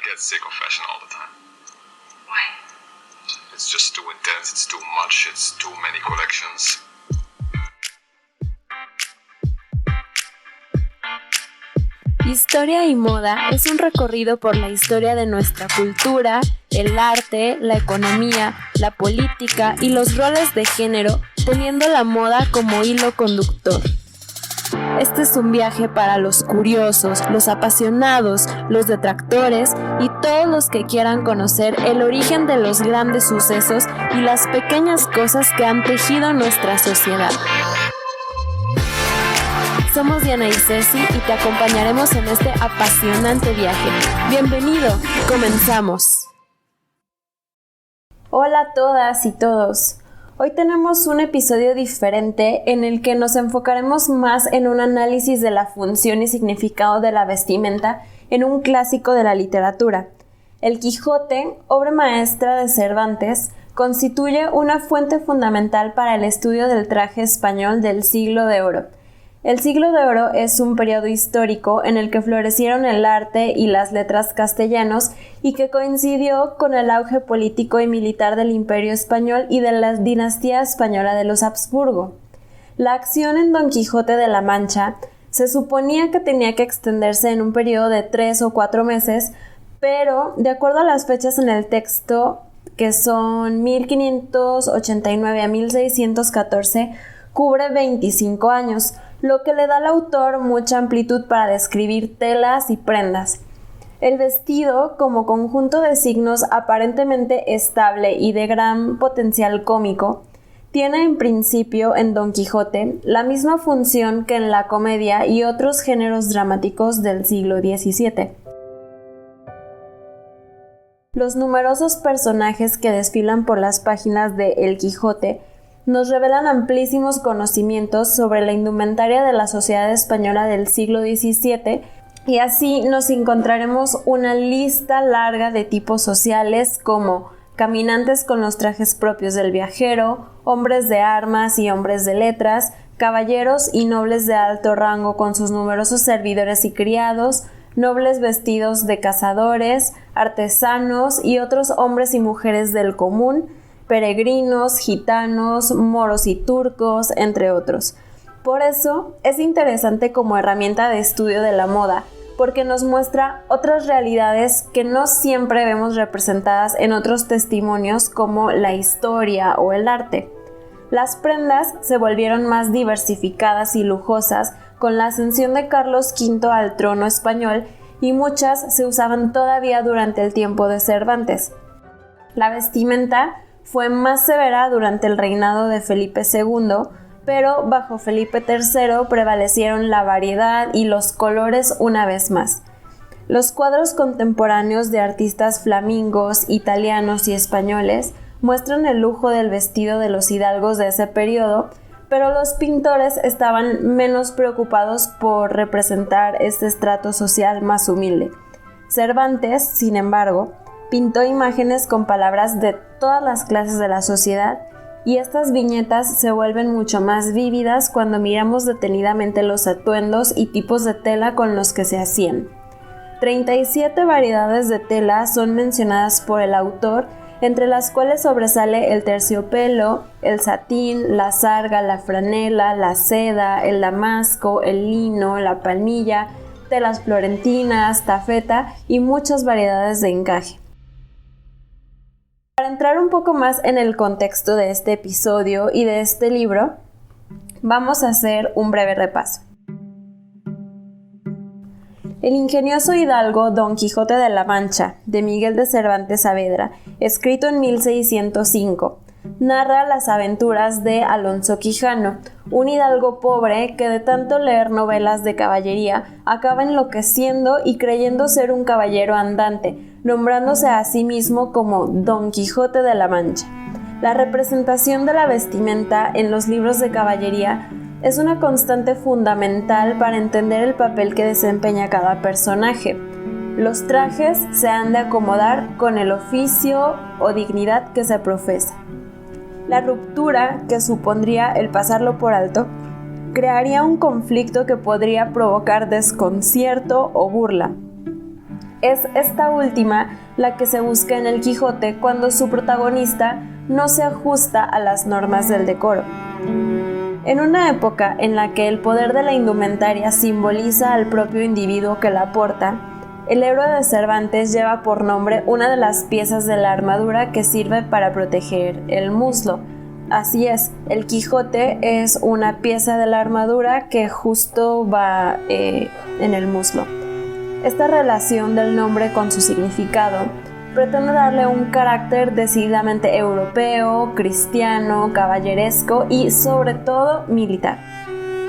get sick of fashion all the time. Why? It's just too intense, it's too much, it's too many collections. Historia y moda es un recorrido por la historia de nuestra cultura, el arte, la economía, la política y los roles de género, teniendo la moda como hilo conductor. Este es un viaje para los curiosos, los apasionados, los detractores y todos los que quieran conocer el origen de los grandes sucesos y las pequeñas cosas que han tejido nuestra sociedad. Somos Diana y Ceci y te acompañaremos en este apasionante viaje. ¡Bienvenido! ¡Comenzamos! Hola a todas y todos. Hoy tenemos un episodio diferente en el que nos enfocaremos más en un análisis de la función y significado de la vestimenta en un clásico de la literatura. El Quijote, obra maestra de Cervantes, constituye una fuente fundamental para el estudio del traje español del Siglo de Oro. El Siglo de Oro es un periodo histórico en el que florecieron el arte y las letras castellanos y que coincidió con el auge político y militar del Imperio Español y de la dinastía española de los Habsburgo. La acción en Don Quijote de la Mancha se suponía que tenía que extenderse en un periodo de 3 o 4 meses, pero de acuerdo a las fechas en el texto, que son 1589 a 1614, cubre 25 años, lo que le da al autor mucha amplitud para describir telas y prendas. El vestido, como conjunto de signos aparentemente estable y de gran potencial cómico, tiene en principio en Don Quijote la misma función que en la comedia y otros géneros dramáticos del siglo XVII. Los numerosos personajes que desfilan por las páginas de El Quijote nos revelan amplísimos conocimientos sobre la indumentaria de la sociedad española del siglo XVII y así nos encontraremos una lista larga de tipos sociales como caminantes con los trajes propios del viajero, hombres de armas y hombres de letras, caballeros y nobles de alto rango con sus numerosos servidores y criados, nobles vestidos de cazadores, artesanos y otros hombres y mujeres del común, peregrinos, gitanos, moros y turcos, entre otros. Por eso es interesante como herramienta de estudio de la moda, porque nos muestra otras realidades que no siempre vemos representadas en otros testimonios como la historia o el arte. Las prendas se volvieron más diversificadas y lujosas con la ascensión de Carlos V al trono español y muchas se usaban todavía durante el tiempo de Cervantes. La vestimenta fue más severa durante el reinado de Felipe II, pero bajo Felipe III prevalecieron la variedad y los colores una vez más. Los cuadros contemporáneos de artistas flamingos, italianos y españoles muestran el lujo del vestido de los hidalgos de ese periodo, pero los pintores estaban menos preocupados por representar este estrato social más humilde. Cervantes, sin embargo, pintó imágenes con palabras de todas las clases de la sociedad y estas viñetas se vuelven mucho más vívidas cuando miramos detenidamente los atuendos y tipos de tela con los que se hacían. 37 variedades de tela son mencionadas por el autor, entre las cuales sobresale el terciopelo, el satín, la sarga, la franela, la seda, el damasco, el lino, la palmilla, telas florentinas, tafeta y muchas variedades de encaje. Para entrar un poco más en el contexto de este episodio y de este libro, vamos a hacer un breve repaso. El ingenioso hidalgo Don Quijote de la Mancha, de Miguel de Cervantes Saavedra, escrito en 1605, narra las aventuras de Alonso Quijano, un hidalgo pobre que de tanto leer novelas de caballería acaba enloqueciendo y creyendo ser un caballero andante, nombrándose a sí mismo como Don Quijote de la Mancha. La representación de la vestimenta en los libros de caballería es una constante fundamental para entender el papel que desempeña cada personaje. Los trajes se han de acomodar con el oficio o dignidad que se profesa. La ruptura que supondría el pasarlo por alto crearía un conflicto que podría provocar desconcierto o burla. Es esta última la que se busca en el Quijote cuando su protagonista no se ajusta a las normas del decoro. En una época en la que el poder de la indumentaria simboliza al propio individuo que la porta, el héroe de Cervantes lleva por nombre una de las piezas de la armadura que sirve para proteger el muslo. Así es, el Quijote es una pieza de la armadura que justo va en el muslo. Esta relación del nombre con su significado pretende darle un carácter decididamente europeo, cristiano, caballeresco y sobre todo militar.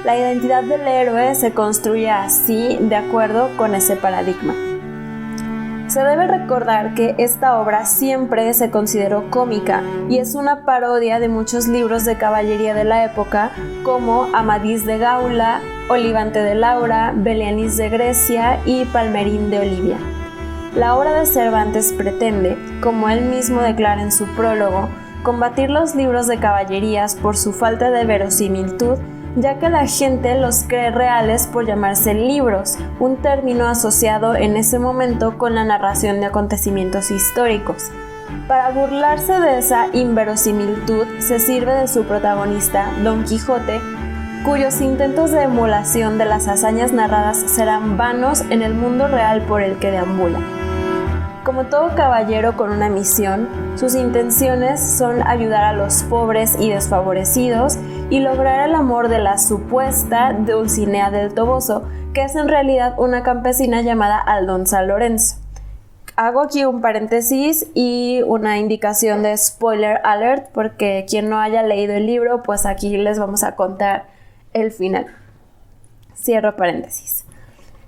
La identidad del héroe se construye así de acuerdo con ese paradigma. Se debe recordar que esta obra siempre se consideró cómica y es una parodia de muchos libros de caballería de la época como Amadís de Gaula, Olivante de Laura, Belianís de Grecia y Palmerín de Olivia. La obra de Cervantes pretende, como él mismo declara en su prólogo, combatir los libros de caballerías por su falta de verosimilitud, ya que la gente los cree reales por llamarse libros, un término asociado en ese momento con la narración de acontecimientos históricos. Para burlarse de esa inverosimilitud, se sirve de su protagonista, Don Quijote, cuyos intentos de emulación de las hazañas narradas serán vanos en el mundo real por el que deambula. Como todo caballero con una misión, sus intenciones son ayudar a los pobres y desfavorecidos y lograr el amor de la supuesta Dulcinea del Toboso, que es en realidad una campesina llamada Aldonza Lorenzo. Hago aquí un paréntesis y una indicación de spoiler alert, porque quien no haya leído el libro, pues aquí les vamos a contar el final. Cierro paréntesis.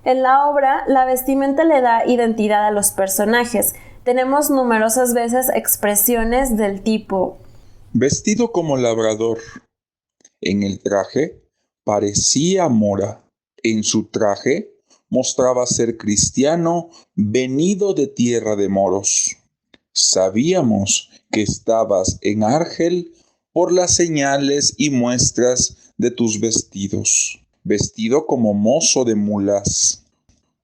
En la obra, la vestimenta le da identidad a los personajes. Tenemos numerosas veces expresiones del tipo: vestido como labrador. En el traje parecía mora. En su traje mostraba ser cristiano venido de tierra de moros. Sabíamos que estabas en Argel por las señales y muestras de tus vestidos. Vestido como mozo de mulas.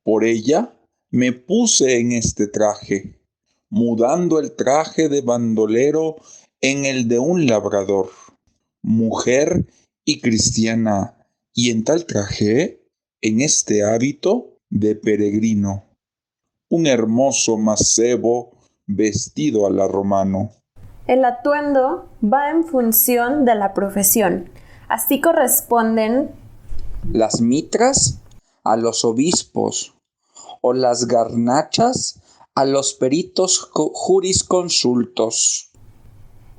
Por ella me puse en este traje, mudando el traje de bandolero en el de un labrador, mujer y cristiana, y en tal traje, en este hábito de peregrino, un hermoso macebo vestido a la romano. El atuendo va en función de la profesión. Así corresponden las mitras a los obispos o las garnachas a los peritos jurisconsultos.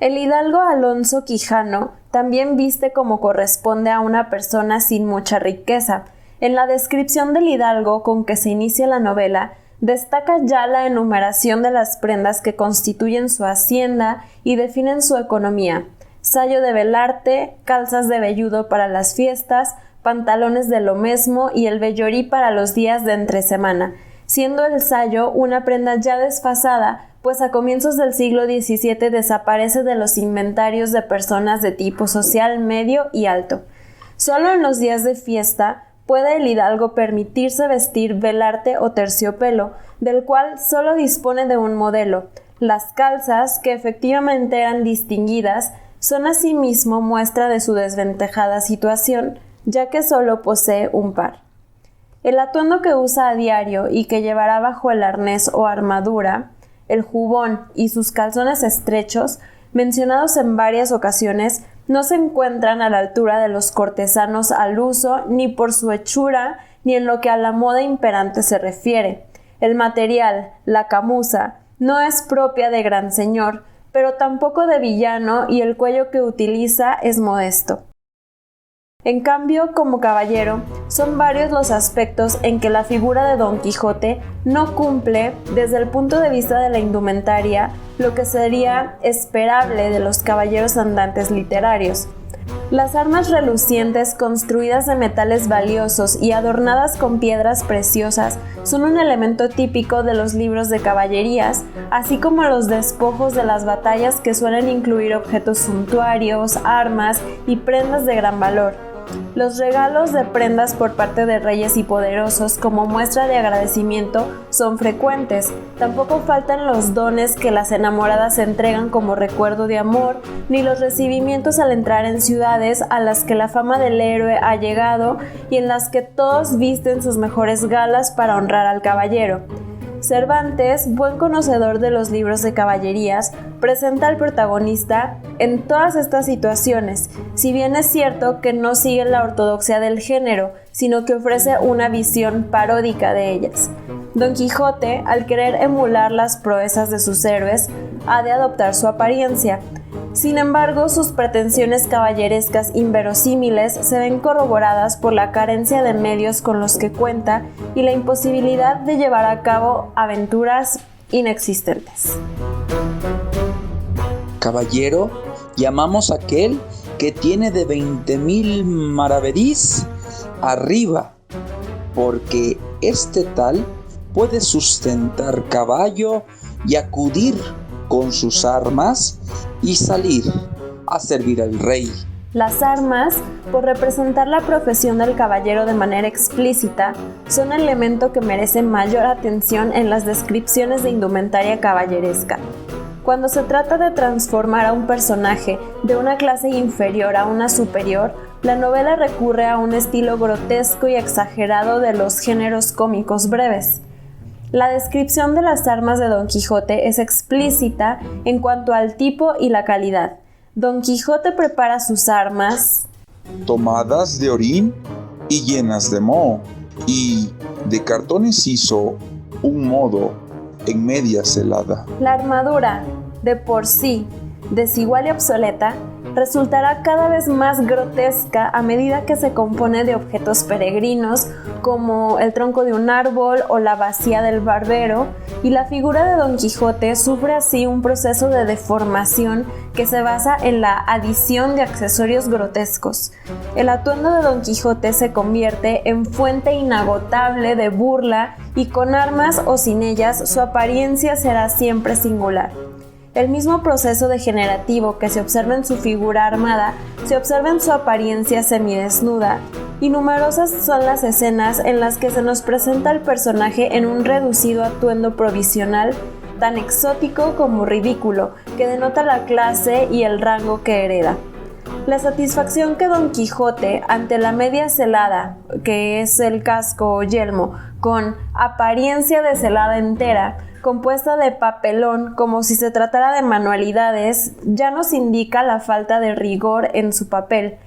El hidalgo Alonso Quijano también viste como corresponde a una persona sin mucha riqueza. En la descripción del hidalgo con que se inicia la novela, destaca ya la enumeración de las prendas que constituyen su hacienda y definen su economía: sayo de velarte, calzas de velludo para las fiestas, pantalones de lo mesmo y el vellorí para los días de entresemana, siendo el sayo una prenda ya desfasada, pues a comienzos del siglo XVII desaparece de los inventarios de personas de tipo social medio y alto. Solo en los días de fiesta puede el hidalgo permitirse vestir velarte o terciopelo, del cual solo dispone de un modelo. Las calzas, que efectivamente eran distinguidas, son asimismo muestra de su desventajada situación, ya que solo posee un par. El atuendo que usa a diario y que llevará bajo el arnés o armadura, el jubón y sus calzones estrechos, mencionados en varias ocasiones, no se encuentran a la altura de los cortesanos al uso ni por su hechura ni en lo que a la moda imperante se refiere. El material, la camuza, no es propia de gran señor, pero tampoco de villano, y el cuello que utiliza es modesto. En cambio, como caballero, son varios los aspectos en que la figura de Don Quijote no cumple, desde el punto de vista de la indumentaria, lo que sería esperable de los caballeros andantes literarios. Las armas relucientes, construidas de metales valiosos y adornadas con piedras preciosas, son un elemento típico de los libros de caballerías, así como los despojos de las batallas, que suelen incluir objetos suntuarios, armas y prendas de gran valor. Los regalos de prendas por parte de reyes y poderosos como muestra de agradecimiento son frecuentes. Tampoco faltan los dones que las enamoradas entregan como recuerdo de amor, ni los recibimientos al entrar en ciudades a las que la fama del héroe ha llegado y en las que todos visten sus mejores galas para honrar al caballero. Cervantes, buen conocedor de los libros de caballerías, presenta al protagonista en todas estas situaciones, si bien es cierto que no sigue la ortodoxia del género, sino que ofrece una visión paródica de ellas. Don Quijote, al querer emular las proezas de sus héroes, ha de adoptar su apariencia. Sin embargo, sus pretensiones caballerescas inverosímiles se ven corroboradas por la carencia de medios con los que cuenta y la imposibilidad de llevar a cabo aventuras inexistentes. Caballero, llamamos a aquel que tiene de 20,000 maravedís arriba, porque este tal puede sustentar caballo y acudir con sus armas y salir a servir al rey. Las armas, por representar la profesión del caballero de manera explícita, son elemento que merece mayor atención en las descripciones de indumentaria caballeresca. Cuando se trata de transformar a un personaje de una clase inferior a una superior, la novela recurre a un estilo grotesco y exagerado de los géneros cómicos breves. La descripción de las armas de Don Quijote es explícita en cuanto al tipo y la calidad. Don Quijote prepara sus armas tomadas de orín y llenas de moho, y de cartones hizo un modo en media celada. La armadura, de por sí desigual y obsoleta, resultará cada vez más grotesca a medida que se compone de objetos peregrinos como el tronco de un árbol o la bacía del barbero, y la figura de Don Quijote sufre así un proceso de deformación que se basa en la adición de accesorios grotescos. El atuendo de Don Quijote se convierte en fuente inagotable de burla y con armas o sin ellas su apariencia será siempre singular. El mismo proceso degenerativo que se observa en su figura armada se observa en su apariencia semidesnuda, y numerosas son las escenas en las que se nos presenta el personaje en un reducido atuendo provisional, tan exótico como ridículo, que denota la clase y el rango que hereda. La satisfacción que Don Quijote, ante la media celada, que es el casco o yelmo, con apariencia de celada entera, compuesta de papelón como si se tratara de manualidades, ya nos indica la falta de rigor en su papel.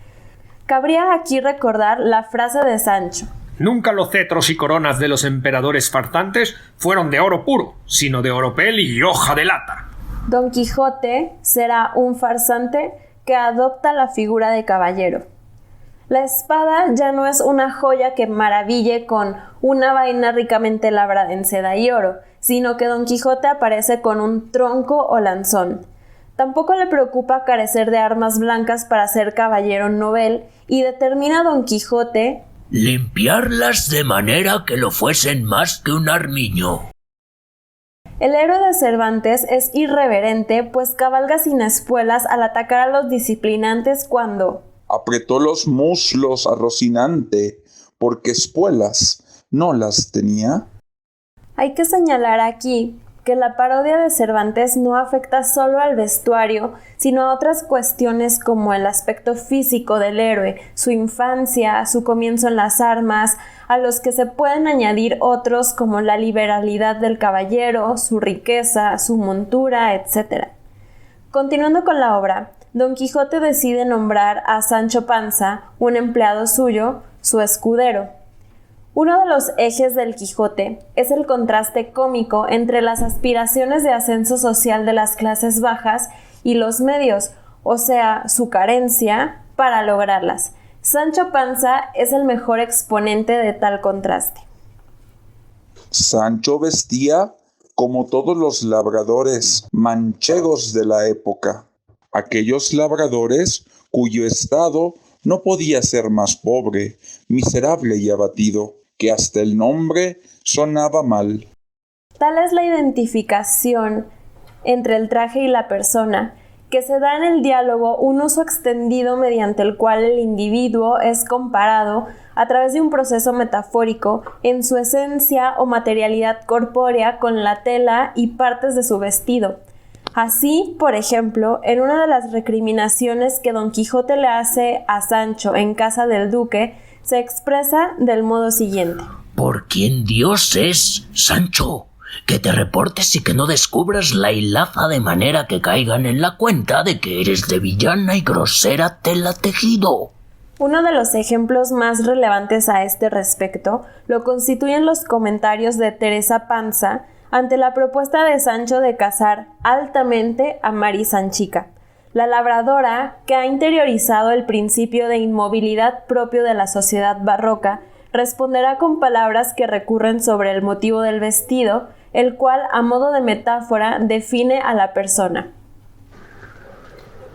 Cabría aquí recordar la frase de Sancho: Nunca los cetros y coronas de los emperadores farsantes fueron de oro puro, sino de oropel y hoja de lata. Don Quijote será un farsante que adopta la figura de caballero. La espada ya no es una joya que maraville con una vaina ricamente labrada en seda y oro, sino que Don Quijote aparece con un tronco o lanzón. Tampoco le preocupa carecer de armas blancas para ser caballero novel, y determina Don Quijote limpiarlas de manera que lo fuesen más que un armiño. El héroe de Cervantes es irreverente, pues cabalga sin espuelas al atacar a los disciplinantes cuando apretó los muslos a Rocinante, porque espuelas no las tenía. Hay que señalar aquí que la parodia de Cervantes no afecta solo al vestuario, sino a otras cuestiones como el aspecto físico del héroe, su infancia, su comienzo en las armas, a los que se pueden añadir otros como la liberalidad del caballero, su riqueza, su montura, etc. Continuando con la obra, Don Quijote decide nombrar a Sancho Panza, un empleado suyo, su escudero. Uno de los ejes del Quijote es el contraste cómico entre las aspiraciones de ascenso social de las clases bajas y los medios, o sea, su carencia para lograrlas. Sancho Panza es el mejor exponente de tal contraste. Sancho vestía como todos los labradores manchegos de la época, aquellos labradores cuyo estado no podía ser más pobre, miserable y abatido, que hasta el nombre sonaba mal. Tal es la identificación entre el traje y la persona, que se da en el diálogo un uso extendido mediante el cual el individuo es comparado a través de un proceso metafórico en su esencia o materialidad corpórea con la tela y partes de su vestido. Así, por ejemplo, en una de las recriminaciones que Don Quijote le hace a Sancho en casa del duque, se expresa del modo siguiente: ¿Por quién Dios es, Sancho? Que te reportes y que no descubras la hilaza de manera que caigan en la cuenta de que eres de villana y grosera tela tejido. Uno de los ejemplos más relevantes a este respecto lo constituyen los comentarios de Teresa Panza ante la propuesta de Sancho de casar altamente a Mari Sanchica. La labradora, que ha interiorizado el principio de inmovilidad propio de la sociedad barroca, responderá con palabras que recurren sobre el motivo del vestido, el cual, a modo de metáfora, define a la persona.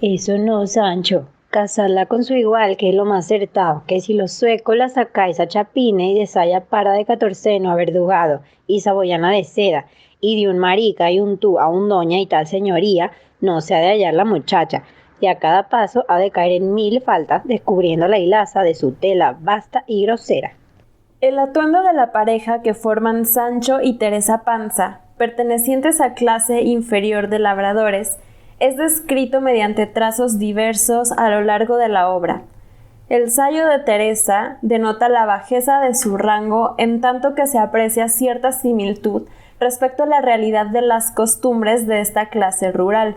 Eso no, Sancho. Casarla con su igual, que es lo más acertado, que si los suecos la sacáis a chapina y de saya para de catorceno a verdugado y saboyana de seda, y de un marica y un tú a un doña y tal señoría, no se ha de hallar la muchacha, y a cada paso ha de caer en 1000 faltas, descubriendo la hilaza de su tela vasta y grosera. El atuendo de la pareja que forman Sancho y Teresa Panza, pertenecientes a clase inferior de labradores, es descrito mediante trazos diversos a lo largo de la obra. El sayo de Teresa denota la bajeza de su rango, en tanto que se aprecia cierta similitud respecto a la realidad de las costumbres de esta clase rural.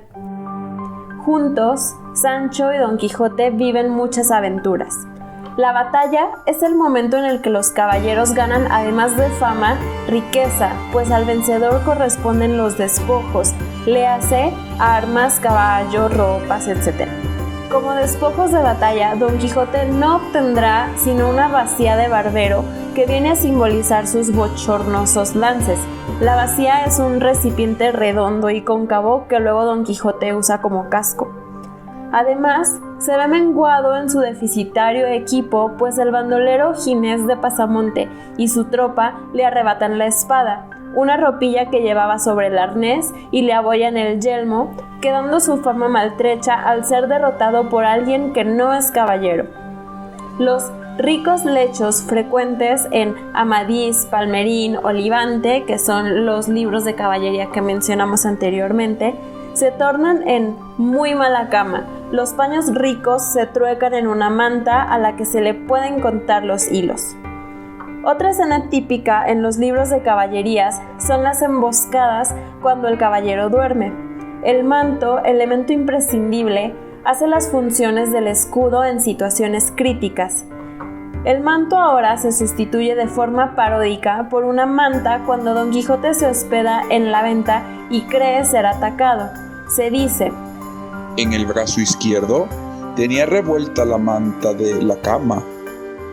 Juntos, Sancho y Don Quijote viven muchas aventuras. La batalla es el momento en el que los caballeros ganan, además de fama, riqueza, pues al vencedor corresponden los despojos, léase armas, caballo, ropas, etc. Como despojos de batalla, Don Quijote no obtendrá sino una bacía de barbero que viene a simbolizar sus bochornosos lances. La bacía es un recipiente redondo y cóncavo que luego Don Quijote usa como casco. Además, se ve menguado en su deficitario equipo, pues el bandolero Ginés de Pasamonte y su tropa le arrebatan la espada, una ropilla que llevaba sobre el arnés, y le abollan el yelmo, quedando su fama maltrecha al ser derrotado por alguien que no es caballero. Los ricos lechos frecuentes en Amadís, Palmerín, Olivante, que son los libros de caballería que mencionamos anteriormente, se tornan en muy mala cama. Los paños ricos se truecan en una manta a la que se le pueden contar los hilos. Otra escena típica en los libros de caballerías son las emboscadas cuando el caballero duerme. El manto, elemento imprescindible, hace las funciones del escudo en situaciones críticas. El manto ahora se sustituye de forma paródica por una manta cuando Don Quijote se hospeda en la venta y cree ser atacado. Se dice: en el brazo izquierdo tenía revuelta la manta de la cama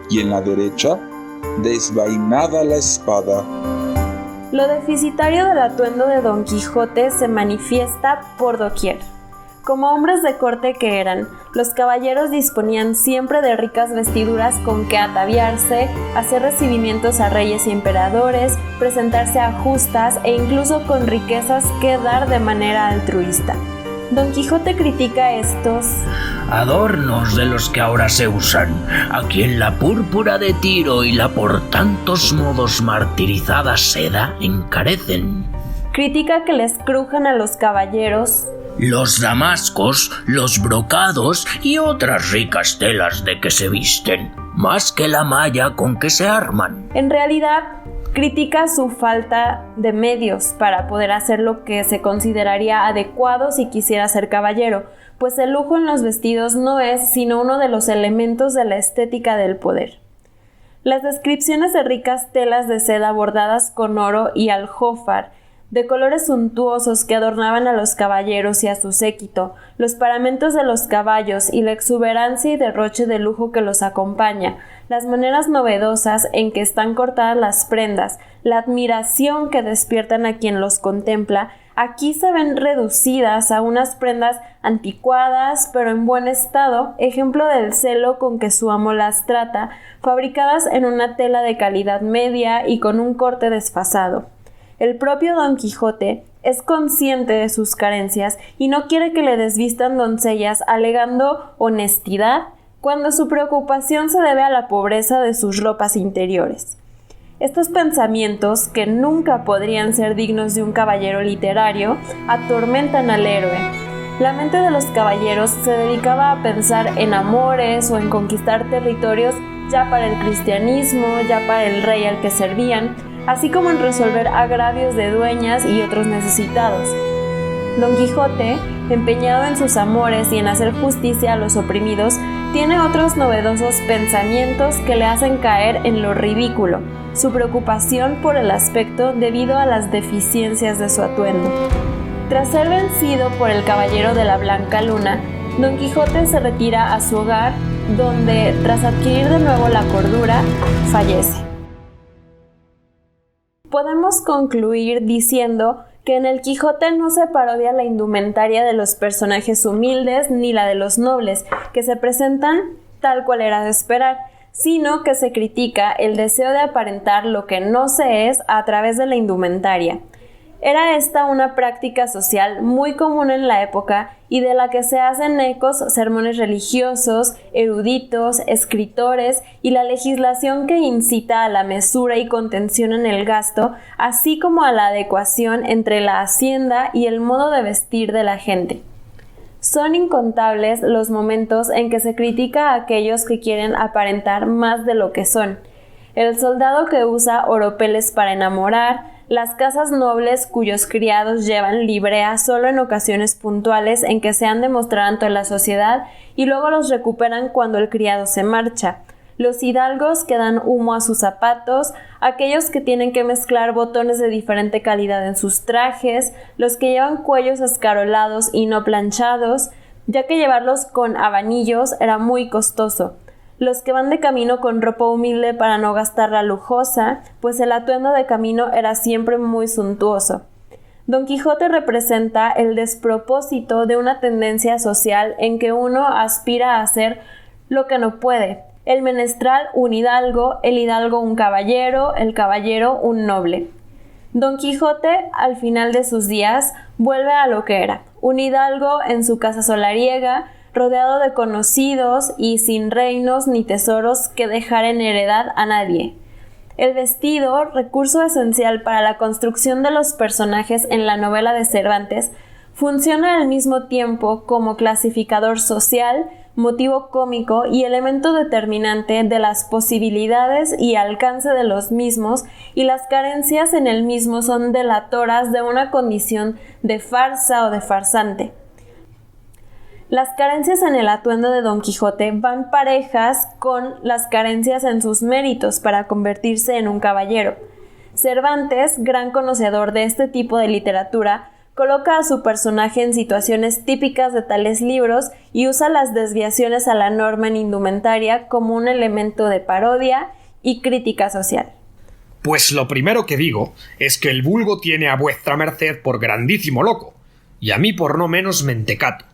y en la derecha desvainada la espada. Lo deficitario del atuendo de Don Quijote se manifiesta por doquier. Como hombres de corte que eran, los caballeros disponían siempre de ricas vestiduras con que ataviarse, hacer recibimientos a reyes y emperadores, presentarse a justas e incluso con riquezas que dar de manera altruista. Don Quijote critica estos adornos de los que ahora se usan, a quien la púrpura de Tiro y la por tantos modos martirizada seda encarecen. Critica que les crujan a los caballeros los damascos, los brocados y otras ricas telas de que se visten, más que la malla con que se arman. En realidad, critica su falta de medios para poder hacer lo que se consideraría adecuado si quisiera ser caballero, pues el lujo en los vestidos no es sino uno de los elementos de la estética del poder. Las descripciones de ricas telas de seda bordadas con oro y aljófar, de colores suntuosos que adornaban a los caballeros y a su séquito, los paramentos de los caballos y la exuberancia y derroche de lujo que los acompaña, las maneras novedosas en que están cortadas las prendas, la admiración que despiertan a quien los contempla, aquí se ven reducidas a unas prendas anticuadas pero en buen estado, ejemplo del celo con que su amo las trata, fabricadas en una tela de calidad media y con un corte desfasado. El propio Don Quijote es consciente de sus carencias y no quiere que le desvistan doncellas alegando honestidad cuando su preocupación se debe a la pobreza de sus ropas interiores. Estos pensamientos, que nunca podrían ser dignos de un caballero literario, atormentan al héroe. La mente de los caballeros se dedicaba a pensar en amores o en conquistar territorios ya para el cristianismo, ya para el rey al que servían, así como en resolver agravios de dueñas y otros necesitados. Don Quijote, empeñado en sus amores y en hacer justicia a los oprimidos, tiene otros novedosos pensamientos que le hacen caer en lo ridículo, su preocupación por el aspecto debido a las deficiencias de su atuendo. Tras ser vencido por el caballero de la Blanca Luna, Don Quijote se retira a su hogar, donde, tras adquirir de nuevo la cordura, fallece. Podemos concluir diciendo que en el Quijote no se parodia la indumentaria de los personajes humildes ni la de los nobles, que se presentan tal cual era de esperar, sino que se critica el deseo de aparentar lo que no se es a través de la indumentaria. Era esta una práctica social muy común en la época y de la que se hacen ecos sermones religiosos, eruditos, escritores y la legislación que incita a la mesura y contención en el gasto, así como a la adecuación entre la hacienda y el modo de vestir de la gente. Son incontables los momentos en que se critica a aquellos que quieren aparentar más de lo que son. El soldado que usa oropeles para enamorar, las casas nobles cuyos criados llevan librea solo en ocasiones puntuales en que se han de mostrar ante la sociedad y luego los recuperan cuando el criado se marcha, los hidalgos que dan humo a sus zapatos, aquellos que tienen que mezclar botones de diferente calidad en sus trajes, los que llevan cuellos escarolados y no planchados, ya que llevarlos con habanillos era muy costoso, los que van de camino con ropa humilde para no gastarla lujosa, pues el atuendo de camino era siempre muy suntuoso. Don Quijote representa el despropósito de una tendencia social en que uno aspira a hacer lo que no puede, el menestral un hidalgo, el hidalgo un caballero, el caballero un noble. Don Quijote, al final de sus días, vuelve a lo que era, un hidalgo en su casa solariega, rodeado de conocidos y sin reinos ni tesoros que dejar en heredad a nadie. El vestido, recurso esencial para la construcción de los personajes en la novela de Cervantes, funciona al mismo tiempo como clasificador social, motivo cómico y elemento determinante de las posibilidades y alcance de los mismos, y las carencias en el mismo son delatoras de una condición de farsa o de farsante. Las carencias en el atuendo de Don Quijote van parejas con las carencias en sus méritos para convertirse en un caballero. Cervantes, gran conocedor de este tipo de literatura, coloca a su personaje en situaciones típicas de tales libros y usa las desviaciones a la norma en indumentaria como un elemento de parodia y crítica social. Pues lo primero que digo es que el vulgo tiene a vuestra merced por grandísimo loco, y a mí por no menos mentecato.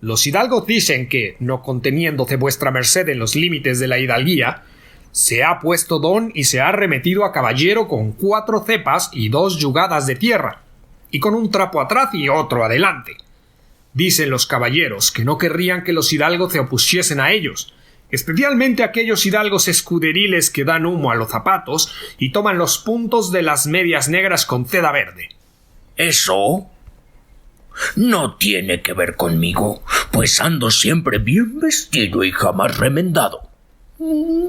Los hidalgos dicen que, no conteniéndose vuestra merced en los límites de la hidalguía, se ha puesto don y se ha remetido a caballero con 4 cepas y 2 yugadas de tierra, y con un trapo atrás y otro adelante. Dicen los caballeros que no querrían que los hidalgos se opusiesen a ellos, especialmente aquellos hidalgos escuderiles que dan humo a los zapatos y toman los puntos de las medias negras con seda verde. ¿Eso? No tiene que ver conmigo, pues ando siempre bien vestido y jamás remendado.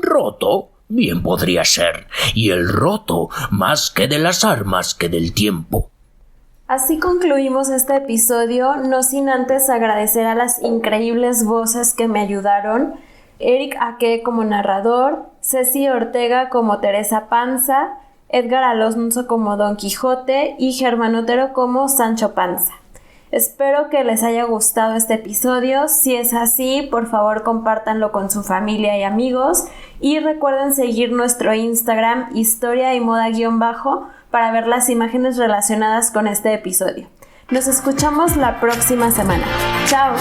Roto, bien podría ser, y el roto más que de las armas que del tiempo. Así concluimos este episodio, no sin antes agradecer a las increíbles voces que me ayudaron: Eric Aque como narrador, Ceci Ortega como Teresa Panza, Edgar Alonso como Don Quijote y Germán Otero como Sancho Panza. Espero que les haya gustado este episodio. Si es así, por favor compártanlo con su familia y amigos, y recuerden seguir nuestro Instagram historia y moda _ para ver las imágenes relacionadas con este episodio. Nos escuchamos la próxima semana. ¡Chao!